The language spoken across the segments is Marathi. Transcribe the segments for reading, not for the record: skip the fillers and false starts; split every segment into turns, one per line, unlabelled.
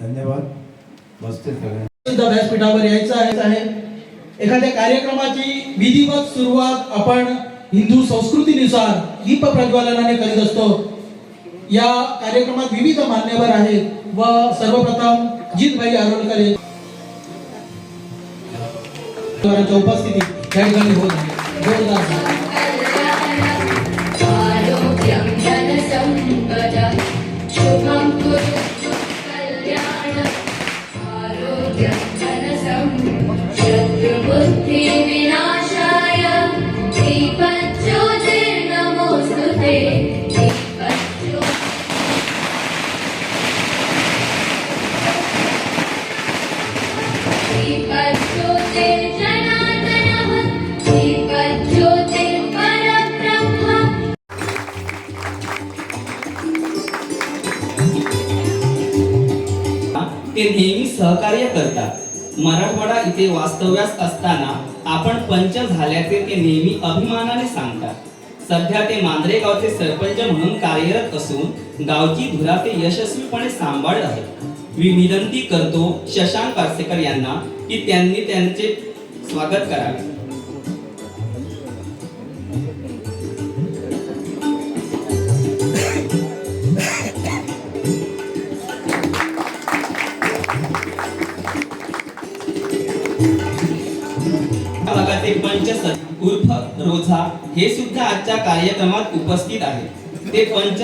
धन्यवाद. बसतील सगळे.
सुद्धा व्यासपीठावर यायचं आहे. एखाद्या कार्यक्रमाची विधिवत सुरुवात आपण हिंदू संस्कृतीनुसार दीप प्रज्वलनाने करीत असतो. या कार्यक्रमात विविध मान्यवर आहेत व सर्वप्रथम जितभाई आरोलकर यांच्या उपस्थिती या ठिकाणी होत आहे.
ते नेहमी सहकार्य करतात. मराठवाडा इथे वास्तव्यास असताना आपण पंच झाल्याचे ते नेहमी अभिमानाने सांगतात. सध्या ते मांजरे गावचे सरपंच म्हणून कार्यरत असून गावची धुरा ते यशस्वीपणे सांभाळत आहेत. मी विनंती करतो शशांक पारसेकर यांना की त्यांनी त्यांचे स्वागत करावे. पंच उर्फ रोझा हे सुद्धा आजच्या कार्यक्रमात उपस्थित आहेत. ते पंच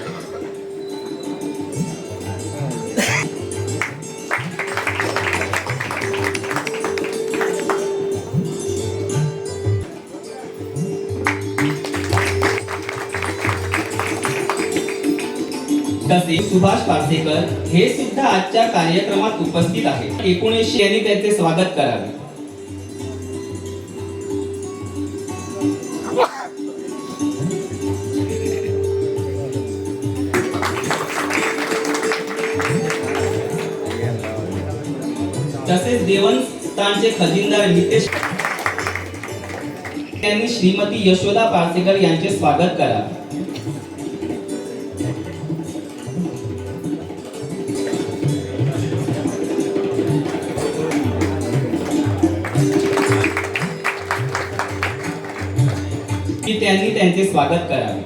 तसेच सुभाष पारसेकर हे सुद्धा आजच्या कार्यक्रमात उपस्थित आहेत. 1900 यांनी त्याचे स्वागत करावे. तसेच देवस्थानचे खजिनदार नितेश यांनी श्रीमती यशोदा पारसेकर यांचे स्वागत करा. त्यांनी त्यांचे स्वागत करावे.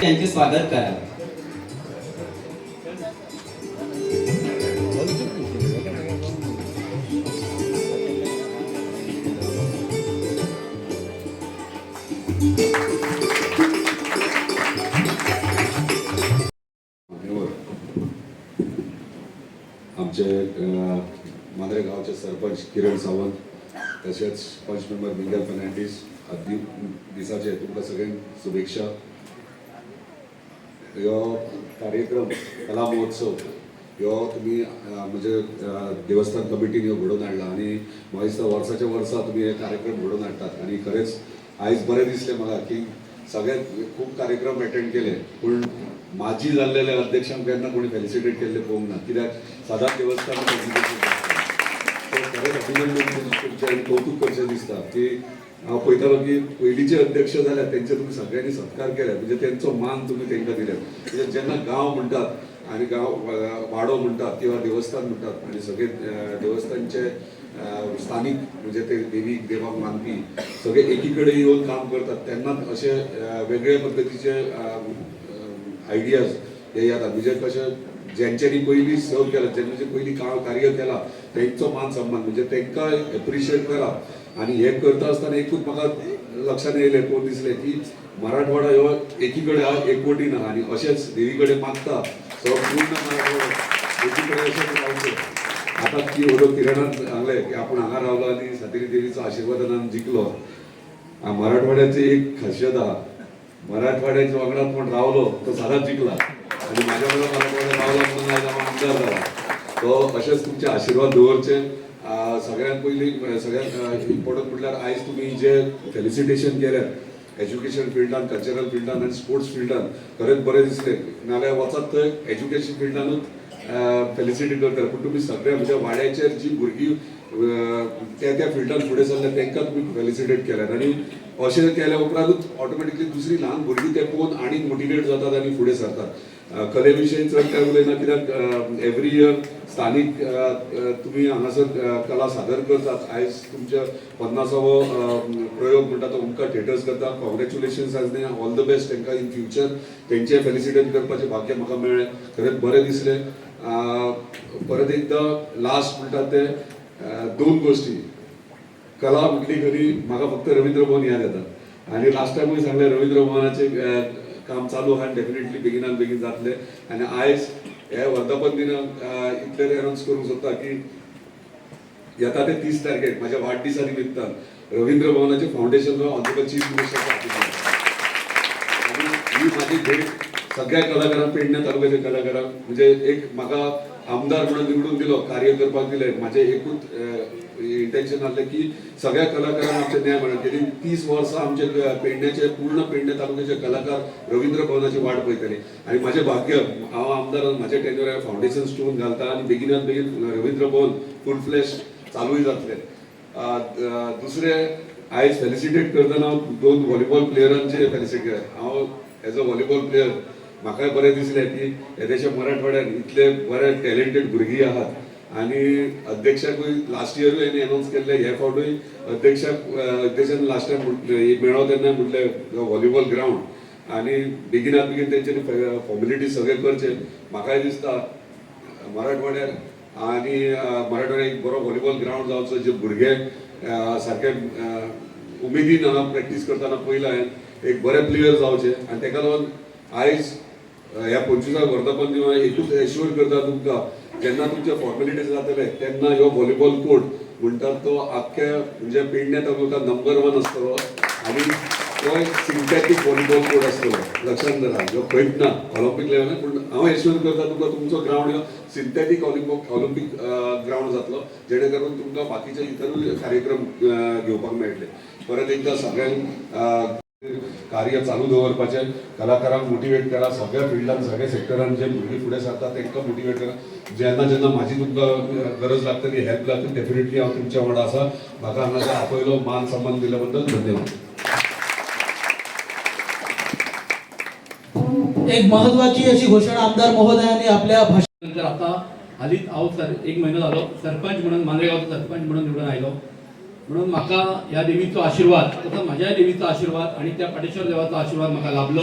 त्यांचे स्वागत करावे.
आमचे मांजरे गावचे सरपंच किरण सावंत तसेच पंच मेंबर मिंगल फर्नांडीस दिसाचे तुमकां सगळ्यांक शुभेच्छा. ह्यो कार्यक्रम कला महोत्सव ह्यो तुमी म्हणजे देवस्थान कमिटीन ह्यो घडोवन हाडला आनी म्हाका दिसता वर्साच्या वर्सा तुमी हे कार्यक्रम घडोवन हाडटात आनी खरेंच आयज बरें दिसलें म्हाका की सगळ्यात खूब कार्यक्रम अटेंड केले पूण माजी जाल्लेले अध्यक्षांक केन्ना कोणी फेलिसिटेट केल्ले पळोवंक ना. कित्याक सदांच देवस्थान खरेंच अभिनंदन करचें आनी कौतुक करचें दिसता की हांव पळयतालो की पयलींचे अध्यक्ष जाल्यार तेंचे तुमी सगळ्यांनी सत्कार केले म्हणजे तेंचो मान तुमी तेंकां दिल्यात. म्हणजे जेन्ना गांव म्हणटात आनी गांव वाडो म्हणटात किंवा देवस्थान म्हणटात आनी सगळे देवस्थानचे स्थानिक म्हणजे ते देवीक देवाक मानपी सगळे एकी कडेन येवन काम करतात तेन्ना अशे वेगळे पद्दतीचे आयडियाज हे येतात. म्हणजे कशें जेंच्यांनी पयलीं सर्व केला जेन्ना पयलीं कार्य केला तेंचो मान सन्मान म्हणजे तेंकां एप्रिशिएट करा. आनी हे करता आसतना एकूच म्हाका लक्षांत येयलें कोण दिसलें की मराठवाडा ह्यो एकी कडेन हा एकवटीन आहा आनी अशेंच देवी कडेन मागता संपूर्ण मराठवाडा एकी कडेन अशेंच रावचें. आतां ती व्हडलो किरणान सांगलें की आपण हांगा रावलो आनी सातेरी देवीचो आशिर्वादान जिखलो. मराठवाड्याची एक खासियत आहा मराठवाड्याच्या वांगडा कोण रावलो तो सदांच जिखला आनी म्हाज्या वांगडा मराठवाड्यात रावलो म्हणून आयज हांव आमदार जाला. तो अशेंच तुमचे आशिर्वाद दवरचे. सगळ्यांत पयलीं सगळ्यांत इम्पॉर्टंट म्हटल्यार आयज तुमी जे फेलिसिटेशन केल्यात एज्युकेशन फिल्डान कल्चरल फिल्डान आनी स्पोर्ट्स फिल्डान खरेंच बरें दिसलें. नाल्यार वचत थंय एज्युकेशन फिल्डानूच फेलिसिटेट करता, पूण तुमी सगळ्या म्हणजे वाड्याचेर जी भुरगीं त्या फिल्डान फुडें सरल्या तांकां तुमी फेलिसिटेट केल्यात आनी अशें केल्या उपरांतूच ऑटोमॅटिकली दुसरी ल्हान भुरगीं ते पळोवन आनीक मोटिवेट जातात आनी फुडें सरतात. कले विशयी चड काय उलयना, कित्याक एवरी इयर स्थानीक तुमी हांगासर कला सादर करतात. आयज तुमच्या 50वो प्रयोग म्हणटा तो उमका थिएटर्स करता. कॉंग्रेच्युलेशन्स आयज दे, ऑल द बेस्ट तांकां इन फ्युचर. तेंचे फेलिसिटेट करपाचें भाग्य म्हाका मेळ्ळें, खरेंच बरें दिसलें. परत एकदां लास्ट म्हणटात ते दोन गोष्टी. कला म्हटली खरी म्हाका फक्त रवींद्र भवन याद येता आनी लास्ट टायमूय सांगलें रवींद्र भवनाचें काम चालू आहा, डेफिनेटली बेगिनान बेगीन जातलें. आनी आयज हे वर्धापन दिनाक इतलें अनाउन्स करूंक सोदता की येता ते 30 तारखेक म्हाज्या वाडदिसा निमित्तान रवींद्र भवनाचे फाउंडेशन ऑनरेबल चीफ मिनिस्टर आनी ही म्हाजी भेट सगळ्या कलाकारांक, पेडणे तालुक्याच्या कलाकारांक, म्हणजे एक म्हाका आमदार म्हणून निवडून दिलो, कार्य करपाक दिलें. म्हाजें एकूच इंटेंशन आसलें की सगळ्या कलाकारांक आमचे न्याय मेळ्ळो. गेली 30 वर्सां आमचे पेडण्याचे पूर्ण पेडणे तालुक्याचे कलाकार रवींद्र भवनाची वाट पळयताले आनी म्हाजें भाग्य, हांव आमदार म्हाज्या टेन्युरार फाउंडेशन स्टोन घालता आनी बेगिनात बेगीन रवींद्र भवन फूल फ्लॅश चालूय जातलें. दुसरें, आयज फेलिसिटेट करतना 2 व्हॉलीबॉल प्लेयरांचे फेलिसिटेट केले. हांव एज अ व्हॉलीबॉल प्लेयर म्हाकाय बरें दिसलें की येदेशा मराठवाड्यात इतले बरे टॅलेंटेड भुरगीं आहात आनी अध्यक्षाकूय लास्ट इयरूय हांवें अनाउन्स केल्लें, ह्या फावटूय अध्यक्षान लास्ट टायम मेळ्ळो तेन्ना म्हटलें व्हॉलीबॉल ग्रावंड आनी बेगिनात बेगीन तेंच्यांनी फॉर्मेलिटी सगळे करचे. म्हाकाय दिसता मराठवाड्यार आनी मराठवाड्याक एक बरो व्हॉलीबॉल ग्रावंड जावचो, जे भुरगे सारके उमेदीन हांगा प्रॅक्टीस करतना पयला हांवें एक बरे प्लेयर जावचे. आनी ताका लागून आयज ह्या 25व्या वर्धापन दिना एकूच एश्योर करता तुमकां, जेन्ना तुमचे फॉर्मेलिटीज जातले तेन्ना ह्यो व्हॉलीबॉल कोर्ट म्हणटात तो आख्ख्या म्हणजे पेडणे तालुक्यात नंबर 1 आसतलो आनी तो एक सिंथेटीक व्हॉलीबॉल कोर्ट आसतलो. लक्षांत दवरा, ह्यो खंयच ना ऑलिंपीक लेवलार, पूण हांव एश्योर करता तुमकां तुमचो ग्रावंड ह्यो सिंथेटीक ऑलिंपीक ग्रावंड जातलो, जेणे करून तुमकां बाकीचे इतरूय कार्यक्रम घेवपाक मेळटले. परत एकदां सगळ्यांक कार्य चालू दवरपाचें, कलाकारांक मोटिवेट करा, सगळ्या फिल्डान सगळ्या सेक्टरान जे भुरगीं फुडें सरतात तांकां मोटिवेट करा. जेन्ना जेन्ना म्हाजी तुमकां गरज लागतली, हेल्प लागतली, डेफिनेटली हांव तुमच्या वांगडा आसा. म्हाका हांगासर आपयलो, मान सन्मान दिल्या बद्दल धन्यवाद.
एक महत्वाची अशी घोषणा आमदार महोदयांनी आपल्या भाषणात.
आता हालीच हांव 1 म्हयनो जालो सरपंच म्हणून, मांद्रेगांवचो सरपंच म्हणून निवडून आयलो. म्हणून म्हाका ह्या देवीचो आशिर्वाद, तसोच म्हाज्या देवीचो आशिर्वाद आनी त्या पाटेश्वर देवाचो आशिर्वाद म्हाका लाभलो.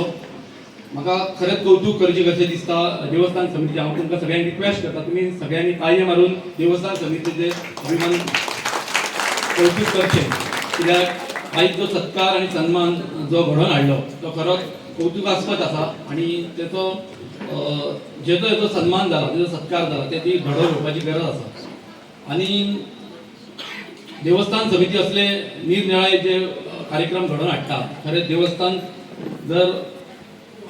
म्हाका खरेंच कौतूक करचें कशें दिसता देवस्थान समितीचें. हांव तुमकां सगळ्यांक रिक्वेस्ट करता, तुमी सगळ्यांनी ताळयो मारून देवस्थान समितीचें अभिमान कौतूक करचें, कित्याक आयज जो सत्कार आनी सन्मान जो घडोवन हाडलो तो खरोच कौतुकास्पद आसा आनी तेचो जेजो हेजो सन्मान जाला, तेजो सत्कार जाला, ते ती घडोवन घेवपाची गरज आसा. आनी देवस्थान समिती असले निरनिराळे जे कार्यक्रम घडोवन हाडटा, खरेंच देवस्थान जर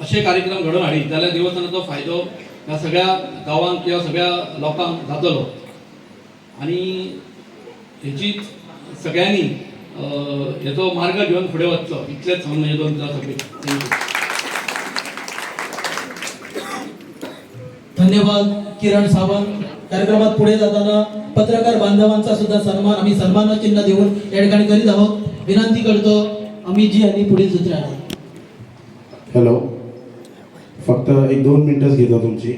असे कार्यक्रम घडोवन हाडीत जाल्यार देवस्थानाचो फायदो ह्या सगळ्या गांवांक किंवा सगळ्या लोकांक जातलो. आनी हेची सगळ्यांनी हेचो मार्ग घेवन फुडें वचचो, इतलेंच सांगून म्हजे 2 शब्द सोंपले.
धन्यवाद किरण सावंत. कार्यक्रमात पुढे जाताना पत्रकार बांधवांचा सुद्धा सन्मान आम्ही सन्मान चिन्ह देऊन या ठिकाणी करीत आहोत. विनंती करतो अमितजी यांनी पुढील सूत्र आहे.
हॅलो, फक्त 1-2 मिनिटच घेतो तुमची.